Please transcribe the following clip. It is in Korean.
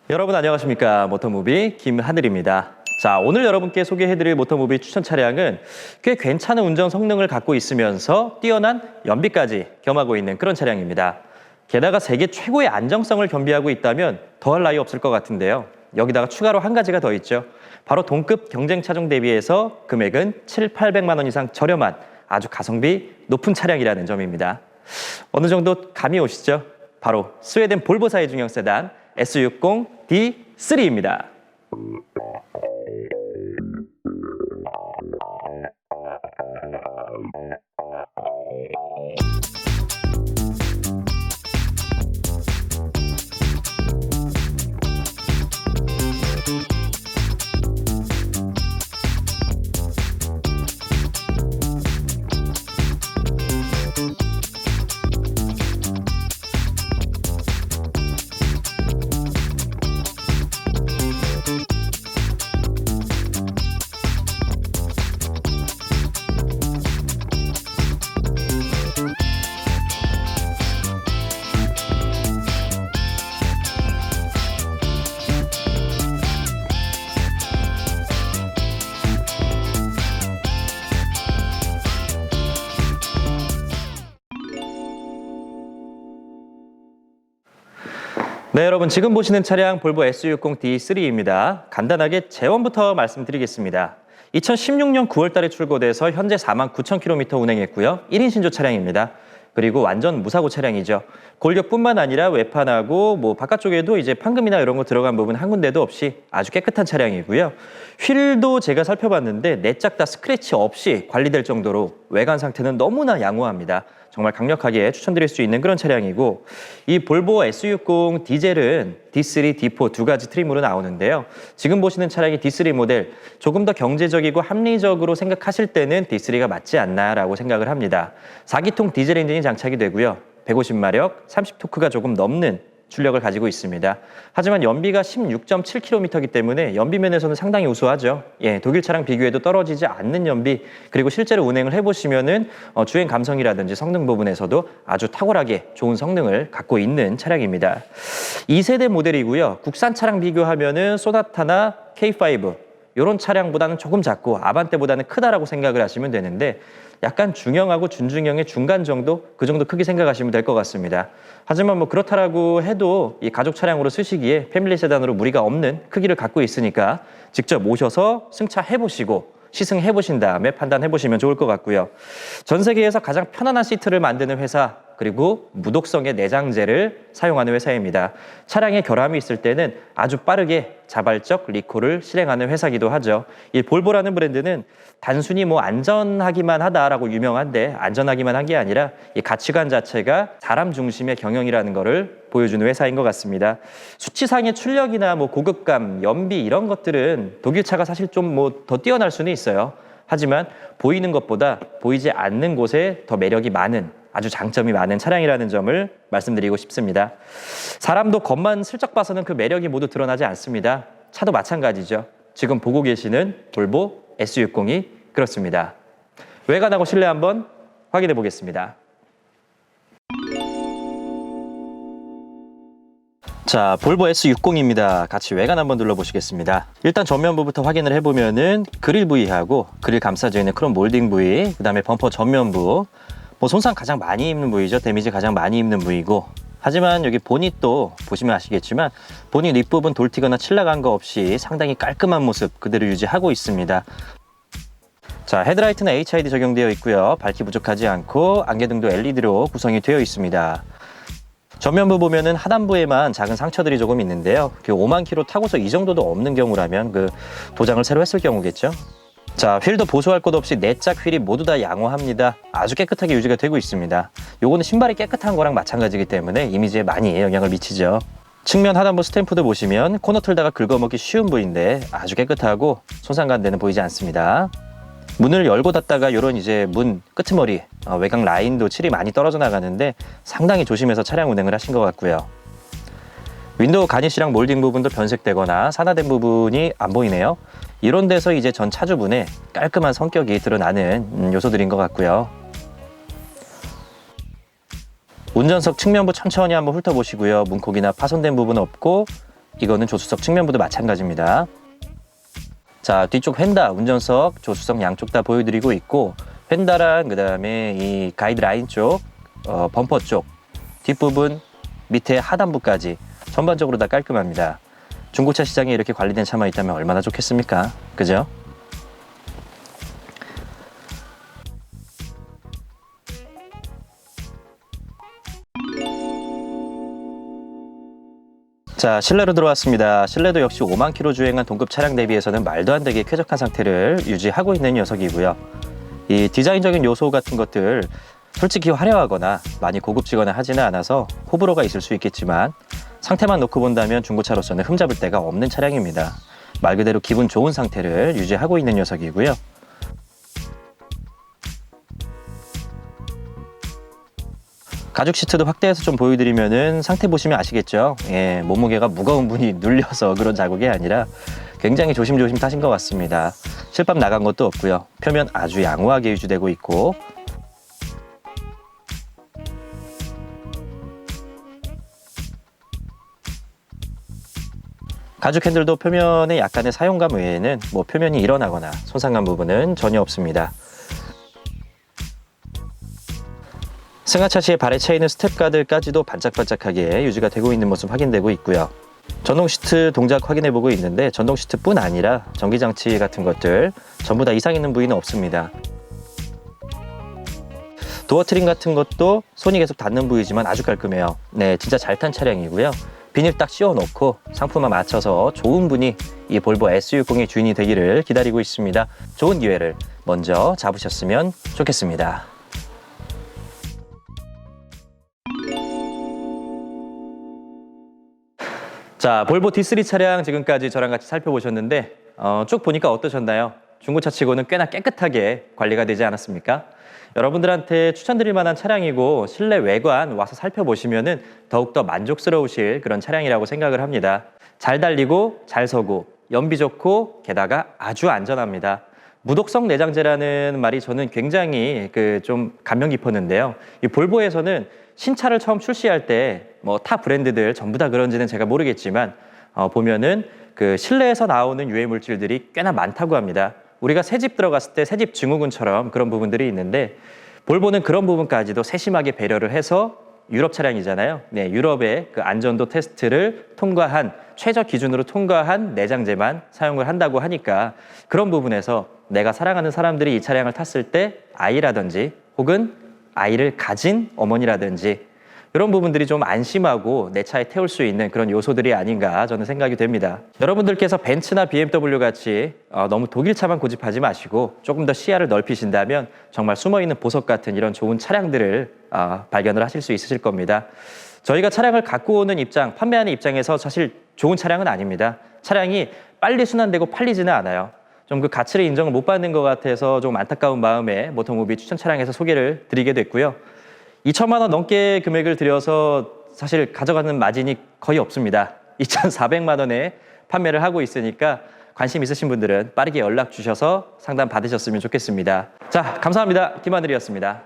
여러분 안녕하십니까. 모터무비 김하늘입니다. 자, 오늘 여러분께 소개해드릴 모터무비 추천 차량은 꽤 괜찮은 운전 성능을 갖고 있으면서 뛰어난 연비까지 겸하고 있는 그런 차량입니다. 게다가 세계 최고의 안정성을 겸비하고 있다면 더할 나위 없을 것 같은데요. 여기다가 추가로 한 가지가 더 있죠. 바로 동급 경쟁 차종 대비해서 금액은 700~800만 원 이상 저렴한 아주 가성비 높은 차량이라는 점입니다. 어느 정도 감이 오시죠? 바로 스웨덴 볼보사의 중형 세단 S60D3입니다. 네, 여러분 지금 보시는 차량 볼보 S60D3입니다. 간단하게 재원부터 말씀드리겠습니다. 2016년 9월 달에 출고돼서 현재 49,000km 운행했고요. 1인 신조 차량입니다. 그리고 완전 무사고 차량이죠. 골격뿐만 아니라 외판하고 바깥쪽에도 이제 판금이나 이런 거 들어간 부분 한 군데도 없이 아주 깨끗한 차량이고요. 휠도 제가 살펴봤는데 내짝 다 스크래치 없이 관리될 정도로 외관 상태는 너무나 양호합니다. 정말 강력하게 추천드릴 수 있는 그런 차량이고, 이 볼보 S60 디젤은 D3, D4 두 가지 트림으로 나오는데요. 지금 보시는 차량이 D3 모델, 조금 더 경제적이고 합리적으로 생각하실 때는 D3가 맞지 않나라고 생각을 합니다. 4기통 디젤 엔진이 장착이 되고요. 150마력, 30토크가 조금 넘는 출력을 가지고 있습니다. 하지만 연비가 16.7km이기 때문에 연비 면에서는 상당히 우수하죠. 예, 독일 차량 비교해도 떨어지지 않는 연비, 그리고 실제로 운행을 해보시면은 주행 감성이라든지 성능 부분에서도 아주 탁월하게 좋은 성능을 갖고 있는 차량입니다. 2세대 모델이고요. 국산 차량 비교하면은 소나타나 K5 이런 차량보다는 조금 작고 아반떼보다는 크다라고 생각을 하시면 되는데, 약간 중형하고 준중형의 중간 정도, 그 정도 크기 생각하시면 될 것 같습니다. 하지만 그렇다라고 해도 이 가족 차량으로 쓰시기에 패밀리 세단으로 무리가 없는 크기를 갖고 있으니까 직접 모셔서 승차해보시고 시승해보신 다음에 판단해보시면 좋을 것 같고요. 전 세계에서 가장 편안한 시트를 만드는 회사, 그리고 무독성의 내장재를 사용하는 회사입니다. 차량에 결함이 있을 때는 아주 빠르게 자발적 리콜을 실행하는 회사이기도 하죠. 이 볼보라는 브랜드는 단순히 안전하기만 하다라고 유명한데, 안전하기만 한 게 아니라 이 가치관 자체가 사람 중심의 경영이라는 것을 보여주는 회사인 것 같습니다. 수치상의 출력이나 고급감, 연비 이런 것들은 독일 차가 사실 좀 더 뛰어날 수는 있어요. 하지만 보이는 것보다 보이지 않는 곳에 더 매력이 많은, 아주 장점이 많은 차량이라는 점을 말씀드리고 싶습니다. 사람도 겉만 슬쩍 봐서는 그 매력이 모두 드러나지 않습니다. 차도 마찬가지죠. 지금 보고 계시는 볼보 S60이 그렇습니다. 외관하고 실내 한번 확인해 보겠습니다. 자, 볼보 S60입니다. 같이 외관 한번 둘러보시겠습니다. 일단 전면부부터 확인을 해보면은 그릴 부위하고 그릴 감싸져 있는 크롬 몰딩 부위, 그 다음에 범퍼 전면부, 손상 가장 많이 입는 부위죠. 데미지 가장 많이 입는 부위고, 하지만 여기 보닛도 보시면 아시겠지만 보닛 윗부분 돌 튀거나 칠 나간 거 없이 상당히 깔끔한 모습 그대로 유지하고 있습니다. 자, 헤드라이트는 HID 적용되어 있고요. 밝기 부족하지 않고 안개등도 LED로 구성이 되어 있습니다. 전면부 보면은 하단부에만 작은 상처들이 조금 있는데요. 5만 킬로 타고서 이 정도도 없는 경우라면 도장을 새로 했을 경우겠죠. 자, 휠도 보수할 것 없이 내짝 휠이 모두 다 양호합니다. 아주 깨끗하게 유지가 되고 있습니다. 요거는 신발이 깨끗한 거랑 마찬가지이기 때문에 이미지에 많이 영향을 미치죠. 측면 하단부 스탬프도 보시면 코너 틀다가 긁어먹기 쉬운 부위인데 아주 깨끗하고 손상간 데는 보이지 않습니다. 문을 열고 닫다가 이런 이제 문 끄트머리, 외곽 라인도 칠이 많이 떨어져 나가는데 상당히 조심해서 차량 운행을 하신 것 같고요. 윈도우 가니쉬랑 몰딩 부분도 변색되거나 산화된 부분이 안 보이네요. 이런 데서 이제 전 차주분의 깔끔한 성격이 드러나는 요소들인 것 같고요. 운전석 측면부 천천히 한번 훑어보시고요. 문콕이나 파손된 부분 없고 이거는 조수석 측면부도 마찬가지입니다. 자, 뒤쪽 휀다, 운전석, 조수석 양쪽 다 보여드리고 있고, 휀다랑 그다음에 이 가이드라인 쪽, 범퍼 쪽, 뒷부분, 밑에 하단부까지 전반적으로 다 깔끔합니다. 중고차 시장에 이렇게 관리된 차만 있다면 얼마나 좋겠습니까? 그죠? 자, 실내로 들어왔습니다. 실내도 역시 5만 킬로 주행한 동급 차량 대비해서는 말도 안 되게 쾌적한 상태를 유지하고 있는 녀석이고요. 이 디자인적인 요소 같은 것들 솔직히 화려하거나 많이 고급지거나 하지는 않아서 호불호가 있을 수 있겠지만 상태만 놓고 본다면 중고차로서는 흠잡을 데가 없는 차량입니다. 말 그대로 기분 좋은 상태를 유지하고 있는 녀석이고요. 가죽 시트도 확대해서 좀 보여드리면은 상태 보시면 아시겠죠? 예, 몸무게가 무거운 분이 눌려서 그런 자국이 아니라 굉장히 조심조심 타신 것 같습니다. 실밥 나간 것도 없고요. 표면 아주 양호하게 유지되고 있고, 가죽 핸들도 표면에 약간의 사용감 외에는 뭐 표면이 일어나거나 손상한 부분은 전혀 없습니다. 승하 차시에 발에 차이는 스텝가드까지도 반짝반짝하게 유지가 되고 있는 모습 확인되고 있고요. 전동 시트 동작 확인해보고 있는데 전동 시트뿐 아니라 전기장치 같은 것들 전부 다 이상 있는 부위는 없습니다. 도어 트림 같은 것도 손이 계속 닿는 부위지만 아주 깔끔해요. 네, 진짜 잘 탄 차량이고요. 비닐 딱 씌워놓고 상품만 맞춰서 좋은 분이 이 볼보 S60의 주인이 되기를 기다리고 있습니다. 좋은 기회를 먼저 잡으셨으면 좋겠습니다. 자, 볼보 D3 차량 지금까지 저랑 같이 살펴보셨는데 쭉 보니까 어떠셨나요? 중고차 치고는 꽤나 깨끗하게 관리가 되지 않았습니까? 여러분들한테 추천드릴 만한 차량이고 실내 외관 와서 살펴보시면은 더욱더 만족스러우실 그런 차량이라고 생각을 합니다. 잘 달리고 잘 서고 연비 좋고 게다가 아주 안전합니다. 무독성 내장재라는 말이 저는 굉장히 좀 감명 깊었는데요. 이 볼보에서는 신차를 처음 출시할 때 뭐 타 브랜드들 전부 다 그런지는 제가 모르겠지만 보면은 실내에서 나오는 유해 물질들이 꽤나 많다고 합니다. 우리가 새집 들어갔을 때 새집 증후군처럼 그런 부분들이 있는데 볼보는 그런 부분까지도 세심하게 배려를 해서 유럽 차량이잖아요. 네, 유럽의 그 안전도 테스트를 통과한 최저 기준으로 통과한 내장재만 사용을 한다고 하니까 그런 부분에서 내가 사랑하는 사람들이 이 차량을 탔을 때 아이라든지 혹은 아이를 가진 어머니라든지 이런 부분들이 좀 안심하고 내 차에 태울 수 있는 그런 요소들이 아닌가 저는 생각이 됩니다. 여러분들께서 벤츠나 BMW 같이 너무 독일차만 고집하지 마시고 조금 더 시야를 넓히신다면 정말 숨어있는 보석 같은 이런 좋은 차량들을 발견을 하실 수 있으실 겁니다. 저희가 차량을 갖고 오는 입장, 판매하는 입장에서 사실 좋은 차량은 아닙니다. 차량이 빨리 순환되고 팔리지는 않아요. 좀 그 가치를 인정을 못 받는 것 같아서 좀 안타까운 마음에 모터무비 추천 차량에서 소개를 드리게 됐고요. 2천만 원 넘게 금액을 들여서 사실 가져가는 마진이 거의 없습니다. 2,400만 원에 판매를 하고 있으니까 관심 있으신 분들은 빠르게 연락 주셔서 상담 받으셨으면 좋겠습니다. 자, 감사합니다. 김하늘이었습니다.